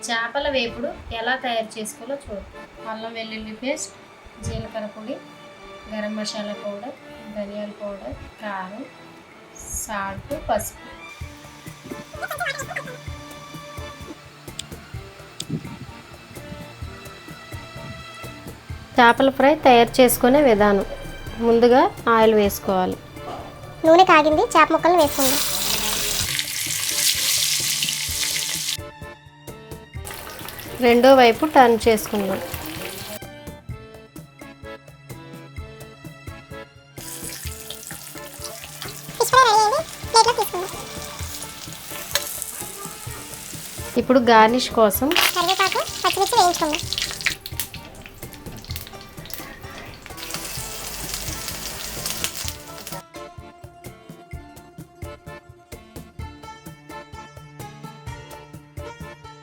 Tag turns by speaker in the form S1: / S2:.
S1: చేపల వేపుడు ఎలా తయారు చేసుకోవాలో చూద్దాం. అల్లం వెల్లుల్లి పేస్ట్, జీలకర్ర పొడి, గరం మసాలా పౌడర్, ధనియాల పౌడర్, కారం, సాల్ట్, పసుపు. చేపల ఫ్రై తయారు చేసుకునే విధానం. ముందుగా ఆయిల్ వేసుకోవాలి.
S2: నూనె కాగింది, చేప ముక్కలు వేసుకుందాం.
S1: రెండో వైపు టర్న్ చేసుకుందాం. ఇప్పుడు గార్నిష్ కోసం
S2: కరివేపాకు, పచ్చిమిర్చి వేయించుకుందాం.